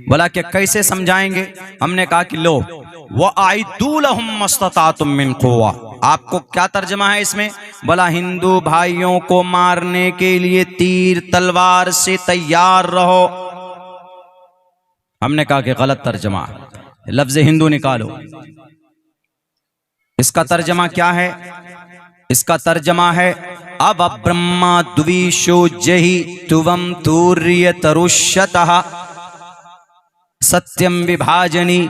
बोला कि कैसे समझाएंगे? हमने कहा कि लो वअइदू लहुम मस्ततातुम मिन कुव्वा। आपको क्या तर्जमा है इसमें? बोला हिंदू भाइयों को मारने के लिए तीर तलवार से तैयार रहो। हमने कहा कि गलत तर्जमा, लफ्ज हिंदू निकालो। इसका तर्जमा क्या है? इसका तर्जमा है अब ब्रह्मा द्विषो जहि तुवम तूर्य तरुष्यतः सत्यम विभाजनी।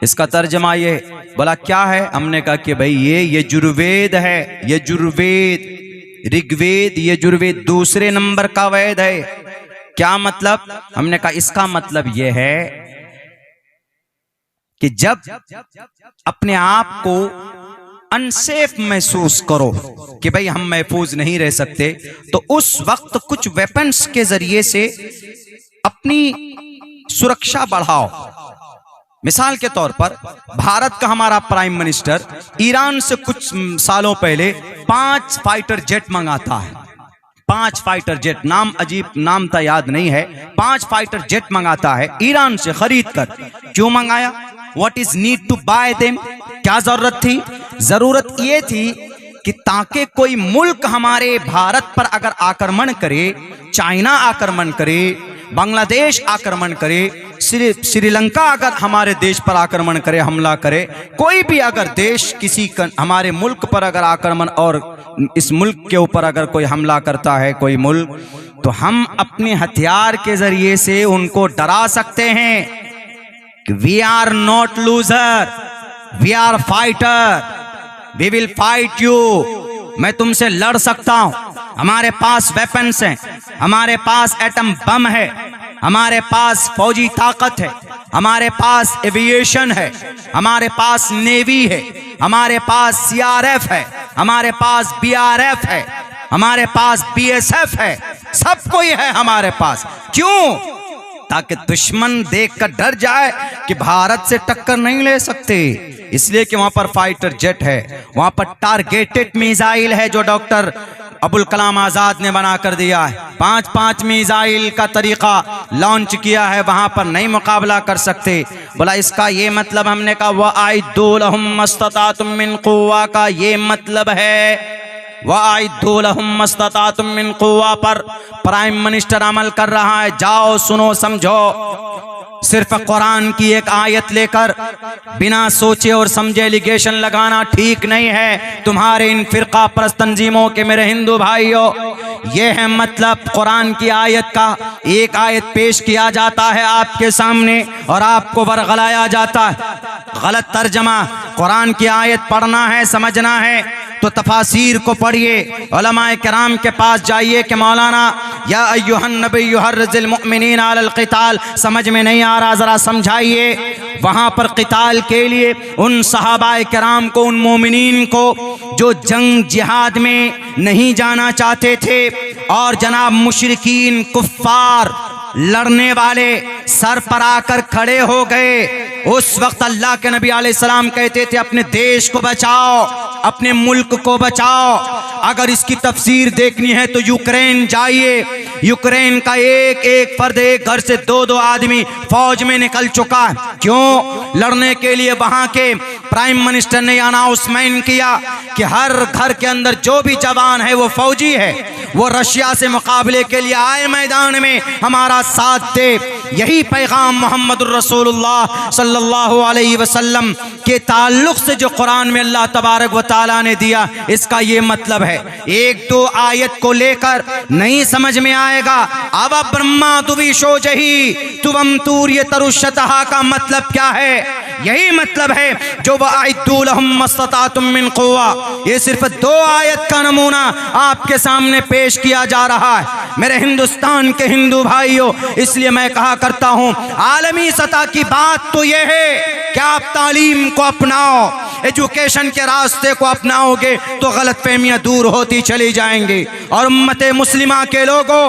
इसका तर्जमा ये। बोला क्या है? हमने कहा कि भाई ये यजुर्वेद है, यजुर्वेद ऋग्वेद यजुर्वेद दूसरे नंबर का वेद है। क्या मतलब? हमने कहा इसका मतलब यह है कि जब अपने आप को अनसेफ महसूस करो कि भाई हम महफूज नहीं रह सकते, तो उस वक्त कुछ वेपन्स के जरिए से अपनी सुरक्षा बढ़ाओ। मिसाल के तौर पर भारत का हमारा प्राइम मिनिस्टर ईरान से कुछ सालों पहले 5 फाइटर जेट मंगाता है। 5 फाइटर जेट, नाम अजीब नाम था, याद नहीं है। 5 फाइटर जेट मंगाता है ईरान से खरीद कर। क्यों मंगाया? What is need to buy them? क्या जरूरत थी? जरूरत ये थी कि ताकि कोई मुल्क हमारे भारत पर अगर आक्रमण करे, चाइना आक्रमण करे, बांग्लादेश आक्रमण करे, श्रीलंका अगर हमारे देश पर आक्रमण करे, हमला करे, कोई भी अगर देश किसी हमारे मुल्क पर अगर आक्रमण और इस मुल्क के ऊपर अगर कोई हमला करता है कोई मुल्क, तो हम अपने हथियार के जरिए से उनको डरा सकते हैं कि we are not loser, we are fighter, we will fight you. मैं तुमसे लड़ सकता हूं, हमारे पास वेपन्स हैं, हमारे पास एटम बम है, हमारे पास फौजी ताकत है, हमारे पास एविएशन है, हमारे पास नेवी है, हमारे पास सीआरएफ है, हमारे पास बीआरएफ है, हमारे पास बीएसएफ है, सब कोई है हमारे पास। क्यों? ताकि दुश्मन देखकर डर जाए कि भारत से टक्कर नहीं ले सकते। इसलिए कि वहां पर फाइटर जेट है, वहां पर टारगेटेड मिसाइल है जो डॉक्टर अबुल कलाम आजाद ने बना कर दिया है। 5-5 मिसाइल का तरीका लॉन्च किया है, वहां पर नहीं मुकाबला कर सकते। बोला इसका ये मतलब, हमने कहा वअइदू लहुम मस्ततातुम मिन कुव्वा का ये मतलब है वअइदू लहुम मस्ततातुम मिन कुव्वा पर प्राइम मिनिस्टर अमल कर रहा है। जाओ सुनो समझो, सिर्फ कुरान की एक आयत लेकर बिना सोचे और समझे एलिगेशन लगाना ठीक नहीं है। तुम्हारे इन फिरका परस्त तंजीमों के मेरे हिंदू भाइयों, यह है मतलब कुरान की आयत का। एक आयत पेश किया जाता है आपके सामने और आपको बरगलाया जाता है। गलत तर्जमा। कुरान की आयत पढ़ना है, समझना है तो तफासीर को पढ़िए, उलमाए किराम के पास जाइए कि मौलाना या अय्युहन नबी हर्रिज़िल मुमिनीन अलल क़िताल, समझ में नहीं आ रहा, जरा समझाइए। वहां पर क़िताल के लिए उन सहाबाए किराम को, उन मोमिनीन को जो जंग जिहाद में नहीं जाना चाहते थे और जनाब मुशरिकीन कुफ्फार लड़ने वाले सर पर आकर खड़े हो गए, उस वक्त अल्लाह के नबी अलैहिस्सलाम कहते थे अपने देश को बचाओ, अपने मुल्क को बचाओ। अगर इसकी तफसीर देखनी है तो यूक्रेन जाइए। यूक्रेन का एक एक फर्द, एक घर से 2-2 आदमी फौज में निकल चुका है। क्यों? लड़ने के लिए। वहां के प्राइम मिनिस्टर ने अनाउंसमेंट किया कि हर घर के अंदर जो भी जवान है वो फौजी है, वो रशिया से मुकाबले के लिए आए मैदान में, हमारा साथ दे। यही पैगाम मोहम्मदुर रसूलुल्लाह सल्लल्लाहु अलैहि वसल्लम के ताल्लुक से जो कुरान में अल्लाह तबारक व तआला ने दिया, इसका ये मतलब है। 1-2 आयत को लेकर नहीं समझ में आएगा। अब ब्रह्मा दुविशो जही तुवम तूर्य तरुष्यतः का मतलब क्या है? यही मतलब है जो वअइदू लहुम मस्ततातुम मिन कुव्वा। ये सिर्फ 2 आयत का नमूना आपके सामने पेश किया जा रहा है मेरे हिंदुस्तान के हिंदू भाइयों। इसलिए मैं कहा करता हूं, आलमी सतह की बात तो यह है कि आप तालीम को अपनाओ, एजुकेशन के रास्ते को अपनाओगे तो गलतफहमियां दूर होती चली जाएंगी। और उम्मते मुस्लिमा के लोगों,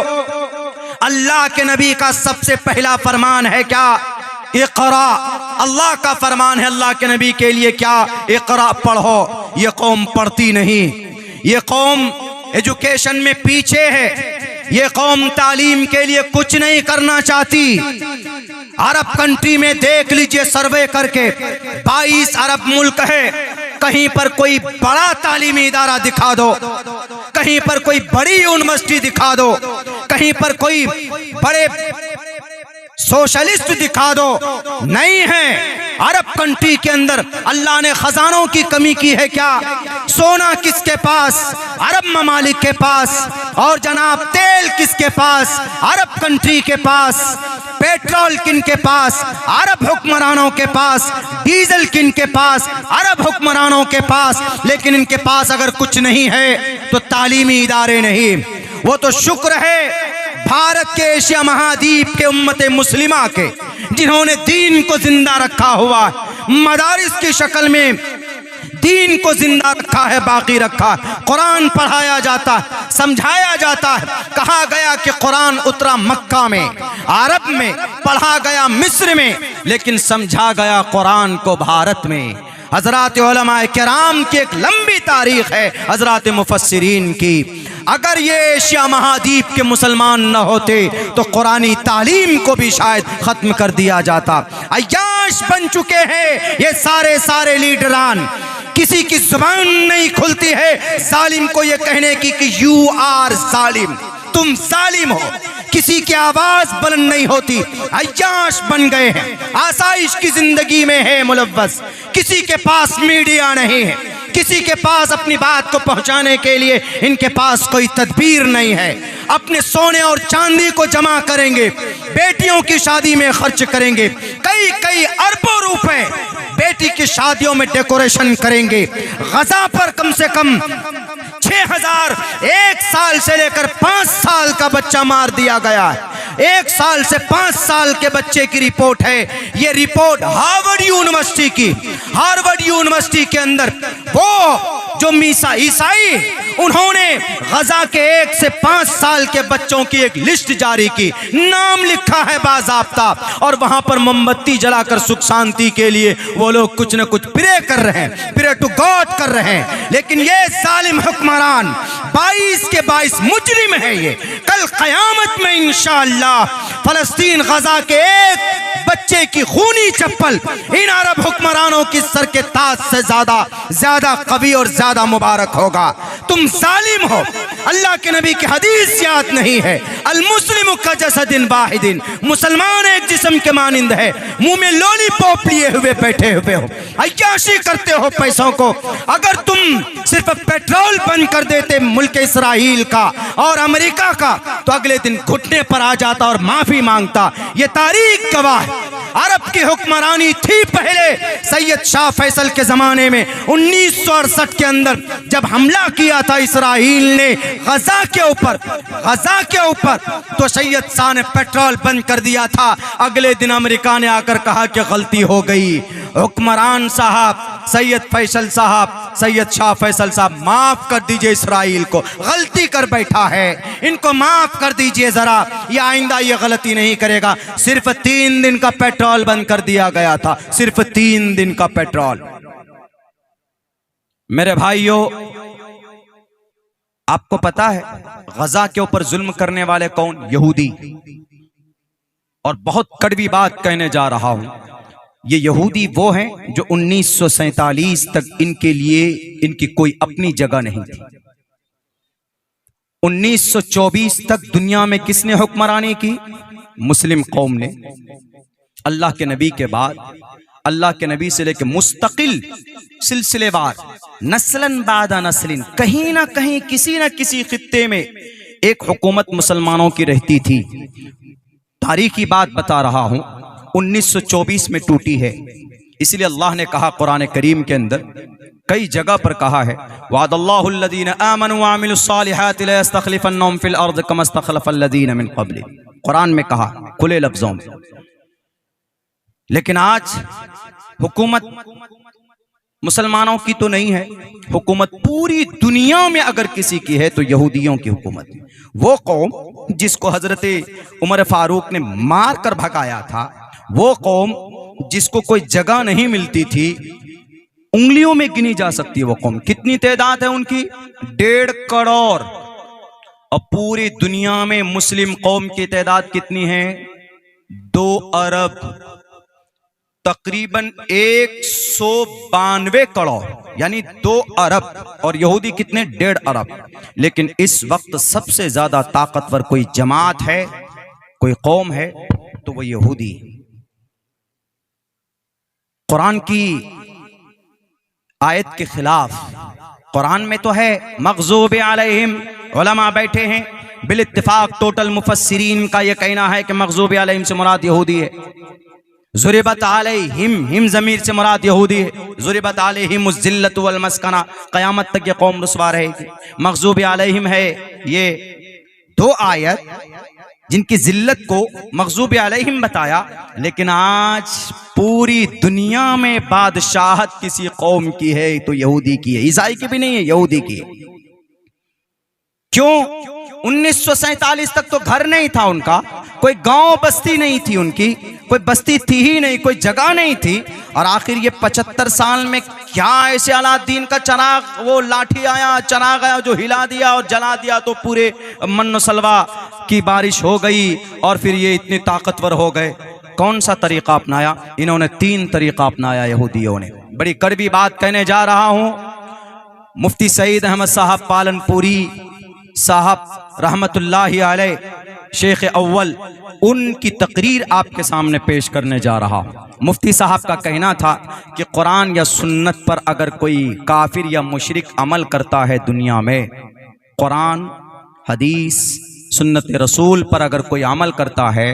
अल्लाह के नबी का सबसे पहला फरमान है क्या? इक़रा। अल्लाह का फरमान है अल्लाह के नबी के लिए क्या? इक़रा, पढ़ो। ये कौम पढ़ती नहीं, ये कौम एजुकेशन में पीछे है। ये कौम तालीम के लिए कुछ नहीं करना चाहती। अरब कंट्री में देख लीजिए सर्वे करके, 22 अरब मुल्क है, कहीं पर कोई बड़ा तालीमी इदारा दिखा दो, कहीं पर कोई बड़ी यूनिवर्सिटी दिखा दो, कहीं पर कोई बड़े सोशलिस्ट दिखा दो, नहीं है। अरब कंट्री के अंदर अल्लाह ने खजानों की कमी की है क्या? सोना किसके पास? अरब ममालिक के पास। और जनाब तेल किसके पास? अरब कंट्री के पास। पेट्रोल किनके पास? अरब हुक्मरानों के पास। डीजल किनके पास? अरब हुक्मरानों के पास। लेकिन इनके पास अगर कुछ नहीं है तो तालीमी इदारे नहीं। वो तो शुक्र है भारत के एशिया महाद्वीप के उम्मते मुस्लिमा के, जिन्होंने दीन को जिंदा रखा हुआ, मदारिस की शक्ल में दीन को जिंदा रखा है, बाकी रखा है। कुरान पढ़ाया जाता है, समझाया जाता है। कहा गया कि कुरान उतरा मक्का में, अरब में, पढ़ा गया मिस्र में, लेकिन समझा गया कुरान को भारत में। हजरात उलमाए किराम की एक लंबी तारीख है, हजरात मुफस्सिरीन की। अगर ये एशिया महाद्वीप के मुसलमान न होते तो कुरानी तालीम को भी शायद खत्म कर दिया जाता। अय्याश बन चुके हैं ये सारे लीडरान, किसी की जुबान नहीं खुलती है जालिम को ये कहने की कि यू आर जालिम, तुम जालिम हो। किसी की आवाज बुलंद नहीं होती, अय्याश बन गए हैं, आसाइश की जिंदगी में है मुलव्वस। किसी के पास मीडिया नहीं है, किसी के पास अपनी बात को पहुंचाने के लिए इनके पास कोई तदबीर नहीं है। अपने सोने और चांदी को जमा करेंगे, बेटियों की शादी में खर्च करेंगे, कई अरबों रुपए बेटी की शादियों में डेकोरेशन करेंगे। गजा पर कम से कम 6000 1 साल से लेकर 5 साल का बच्चा मार दिया गया है। 1 साल से 5 साल के बच्चे की रिपोर्ट है। ये रिपोर्ट हार्वर्ड यूनिवर्सिटी की, हार्वर्ड यूनिवर्सिटी के अंदर वो जो ईसाई, उन्होंने गजा के 1 से 5 साल के बच्चों की एक लिस्ट जारी की, नाम लिखा है बाज़ाब्ता, और वहां पर मोमबत्ती जलाकर सुख शांति के लिए वो लोग कुछ न कुछ प्रे कर रहे हैं, प्रे टू गॉड कर रहे हैं। लेकिन ये जालिम हुक्मरान 22 के 22 मुजरिम है। ये कल क़यामत में इंशाअल्लाह फलस्तीन गजा के एक बच्चे की खूनी चप्पल इन अरब हुक्मरानों की सर के ताज से ज्यादा कवी और ज्यादा मुबारक होगा। तुम जालिम हो। अल्लाह के नबी की हदीस याद नहीं है, अल मुस्लिम का जसदिन वाहिदिन, मुसलमान एक जिस्म के मानिंद है। मुंह में लॉलीपॉप लिए हुए बैठे हुए हो, अय्याशी करते हो पैसों को। अगर तुम सिर्फ पेट्रोल बंद कर देते मुल्क इस्राइल का और अमेरिका का, तो अगले दिन घुटने पर आ जाता और माफी मांगता। ये तारीख गवाह है। अरब की हुक्मरानी थी पहले सैयद शाह फैसल के जमाने में। 1968 के अंदर जब हमला किया था इसराइल ने गजा के ऊपर, तो सैयद शाह ने पेट्रोल बंद कर दिया था। अगले दिन अमेरिका ने आकर कहा कि गलती हो गई। हुक्मरान साहब, सैयद फैसल साहब, सैयद शाह फैसल साहब, माफ कर दीजिए, इसराइल को गलती कर बैठा है, इनको माफ कर दीजिए जरा, ये आइंदा ये गलती नहीं करेगा। सिर्फ 3 दिन का पेट्रोल बंद कर दिया गया था, सिर्फ 3 दिन का पेट्रोल। मेरे भाइयों, आपको पता है गजा के ऊपर जुल्म करने वाले कौन? यहूदी। और बहुत कड़वी बात कहने जा रहा हूं, ये यहूदी वो हैं जो 1947 तक इनके लिए इनकी कोई अपनी जगह नहीं थी। 1924 तक दुनिया में किसने हुक्मरानी की? मुस्लिम कौम ने। अल्लाह के नबी के बाद, अल्लाह के नबी से लेकर मुस्तकिल सिलसिलेवार, नस्लन बादा नस्लिन, कहीं ना कहीं किसी ना किसी खित्ते में एक हुकूमत मुसलमानों की रहती थी। तारीखी बात बता रहा हूं, 1924 में टूटी है। इसलिए अल्लाह ने कहा कुरान करीम के अंदर, कई जगह पर कहा है, वादल्लाहुल्लज़ीना आमनु व अमिलुस्सालिहाति लयस्तखलिफन्नहुम फिल अर्ज़ कमा इस्तखलफल्लज़ीना मिन क़ब्लिहिम। कुरान में कहा खुले लफ्जों में। लेकिन आज हुकूमत मुसलमानों की तो नहीं है, हुकूमत पूरी दुनिया में अगर किसी की है तो यहूदियों की हुकूमत। वो कौम जिसको हजरत उमर फारूक ने मार कर भगाया था, वो कौम जिसको कोई जगह नहीं मिलती थी, उंगलियों में गिनी जा सकती है वो कौम। कितनी तादाद है उनकी? 1.5 करोड़। और पूरी दुनिया में मुस्लिम कौम की तादाद कितनी है? 2 अरब, तकरीबन 192 करोड़, यानी 2 अरब। और यहूदी कितने? 1.5 अरब। लेकिन इस वक्त सबसे ज्यादा ताकतवर कोई जमात है, कोई कौम है, तो वो यहूदी। कुरान की आयत के खिलाफ, कुरान में तो है मग़ज़ूब अलैहिम, उलमा बैठे हैं बिल इत्तिफाक, टोटल मुफस्सिरीन का यह कहना है कि मग़ज़ूब अलैहिम से मुराद यहूदी है। ज़ुरिबत अलैहिम, हिम ज़मीर से मुराद यहूदी है। ज़ुरिबत अलैहिमुज़ ज़िल्लतु वल मस्कना, क़यामत तक ये कौम रुसवा रहेगी। मग़ज़ूब अलैहिम है ये 2 आयत जिनकी जिल्लत को मग़ज़ूब अलैहिम बताया। लेकिन आज पूरी दुनिया में बादशाहत किसी कौम की है तो यहूदी की है, ईसाई की भी नहीं है, यहूदी की है। क्यों? 1947 तक तो घर नहीं था उनका, कोई गांव बस्ती नहीं थी उनकी, कोई बस्ती थी ही नहीं, कोई जगह नहीं थी। और आखिर ये 75 साल में क्या ऐसे अलादीन का चराग, वो लाठी आया, चराग आया जो हिला दिया और जला दिया तो पूरे मन्नो सलवा की बारिश हो गई और फिर ये इतने ताकतवर हो गए। कौन सा तरीका अपनाया? इन्होंने 3 तरीका अपनाया यहूदियों ने। बड़ी कड़वी बात कहने जा रहा हूं। मुफ्ती सईद अहमद साहब पालनपुरी साहब रहमतुल्लाहि अलैह, शेख अव्वल, उनकी तकरीर आपके सामने पेश करने जा रहा। मुफ्ती साहब का कहना था कि कुरान या सुन्नत पर अगर कोई काफिर या मुशरिक अमल करता है दुनिया में, कुरान, हदीस, सुन्नत रसूल पर अगर कोई अमल करता है,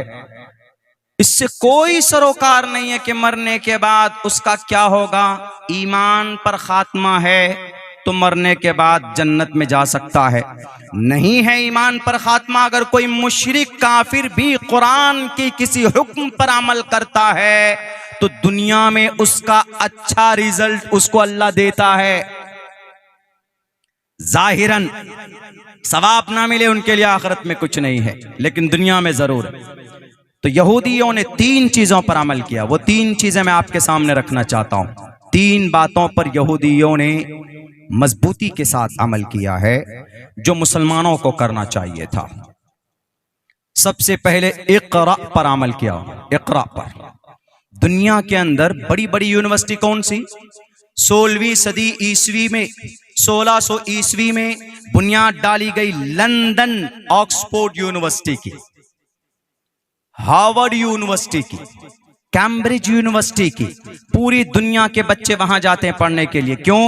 इससे कोई सरोकार नहीं है कि मरने के बाद उसका क्या होगा। ईमान पर खात्मा है तो मरने के बाद जन्नत में जा सकता है, नहीं है ईमान पर खात्मा, अगर कोई मुशरिक काफिर भी कुरान की किसी हुक्म पर अमल करता है तो दुनिया में उसका अच्छा रिजल्ट उसको अल्लाह देता है। जाहिरन सवाब ना मिले उनके लिए आखिरत में कुछ नहीं है, लेकिन दुनिया में जरूर है। तो यहूदियों ने 3 चीजों पर अमल किया, वो 3 चीजें मैं आपके सामने रखना चाहता हूं। 3 बातों पर यहूदियों ने मजबूती के साथ अमल किया है जो मुसलमानों को करना चाहिए था। सबसे पहले इक़रा पर अमल किया। इक़रा पर, दुनिया के अंदर बड़ी बड़ी यूनिवर्सिटी कौन सी? 16वीं सदी ईसवी में, 1600 ईसवी में बुनियाद डाली गई लंदन ऑक्सफोर्ड यूनिवर्सिटी की, हार्वर्ड यूनिवर्सिटी की, कैम्ब्रिज यूनिवर्सिटी की। पूरी दुनिया के बच्चे वहां जाते हैं पढ़ने के लिए। क्यों?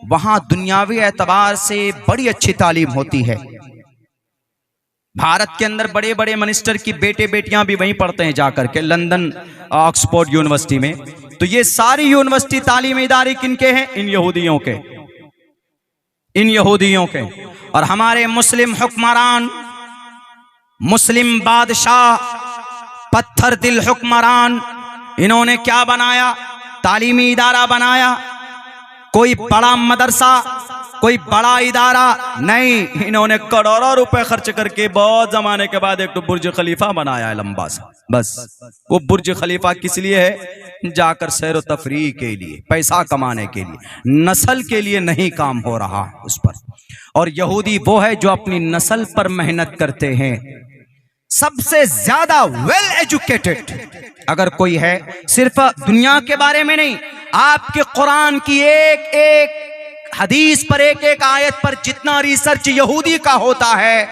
वहां दुनियावी एतबार से बड़ी अच्छी तालीम होती है। भारत के अंदर बड़े बड़े मिनिस्टर की बेटे बेटियां भी वहीं पढ़ते हैं जाकर के, लंदन ऑक्सफोर्ड यूनिवर्सिटी में। तो ये सारी यूनिवर्सिटी तालीमी इदारे किनके हैं? इन यहूदियों के, इन यहूदियों के। और हमारे मुस्लिम हुक्मरान, मुस्लिम बादशाह, पत्थर दिल हुक्मरान, इन्होंने क्या बनाया? तालीमी इदारा बनाया। कोई बड़ा मदरसा, कोई बड़ा इदारा नहीं, इन्होंने करोड़ों रुपए खर्च करके बहुत जमाने के बाद एक तो बुर्ज खलीफा बनाया है लंबा सा। बस वो बुर्ज खलीफा किस लिए है? जाकर सैर तफरीह के लिए, पैसा कमाने के लिए, नस्ल के लिए नहीं काम हो रहा उस पर। और यहूदी वो है जो अपनी नस्ल पर मेहनत करते हैं। सबसे ज्यादा वेल एजुकेटेड अगर कोई है, सिर्फ दुनिया के बारे में नहीं, आपके कुरान की एक एक हदीस पर, एक एक आयत पर जितना रिसर्च यहूदी का होता है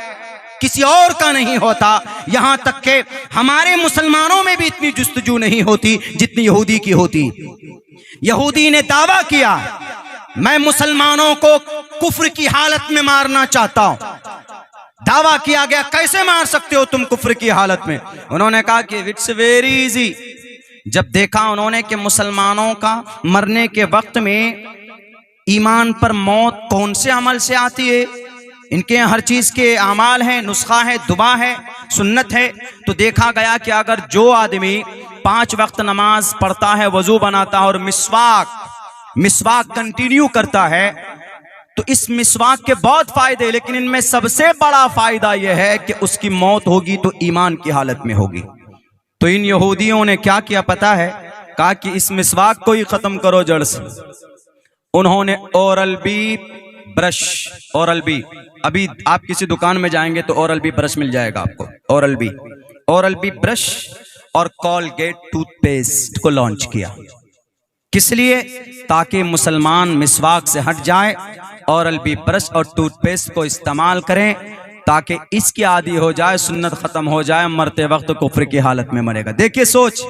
किसी और का नहीं होता। यहां तक के हमारे मुसलमानों में भी इतनी जुस्तजू नहीं होती जितनी यहूदी की होती। यहूदी ने दावा किया, मैं मुसलमानों को कुफ्र की हालत में मारना चाहता हूं। दावा किया गया, कैसे मार सकते हो तुम कुफ्र की हालत में? उन्होंने कहा कि इट्स वेरी इजी। जब देखा उन्होंने कि मुसलमानों का मरने के वक्त में ईमान पर मौत कौन से अमल से आती है, इनके हर चीज के अमाल हैं, नुस्खा है, दुआ है, सुन्नत है। तो देखा गया कि अगर जो आदमी 5 वक्त नमाज पढ़ता है, वजू बनाता है और मिसवाक कंटिन्यू करता है, तो इस मिसवाक के बहुत फायदे, लेकिन इनमें सबसे बड़ा फायदा यह है कि उसकी मौत होगी तो ईमान की हालत में होगी। तो इन यहूदियों ने क्या किया पता है? कहा कि इस मिसवाक को ही खत्म करो जड़ से। उन्होंने ओरल भी ब्रश, ओरल बी। अभी आप किसी दुकान में जाएंगे तो ओरल बी ब्रश मिल जाएगा आपको, ओरल बी ब्रश और कॉलगेट टूथपेस्ट को लॉन्च किया। किस लिए? ताकि मुसलमान मिसवाक से हट जाए, ओरल बी ब्रश और टूथपेस्ट को इस्तेमाल करें, ताकि इसकी आदी हो जाए, सुन्नत खत्म हो जाए, मरते वक्त कुफ्र की हालत में मरेगा। देखिए सोच,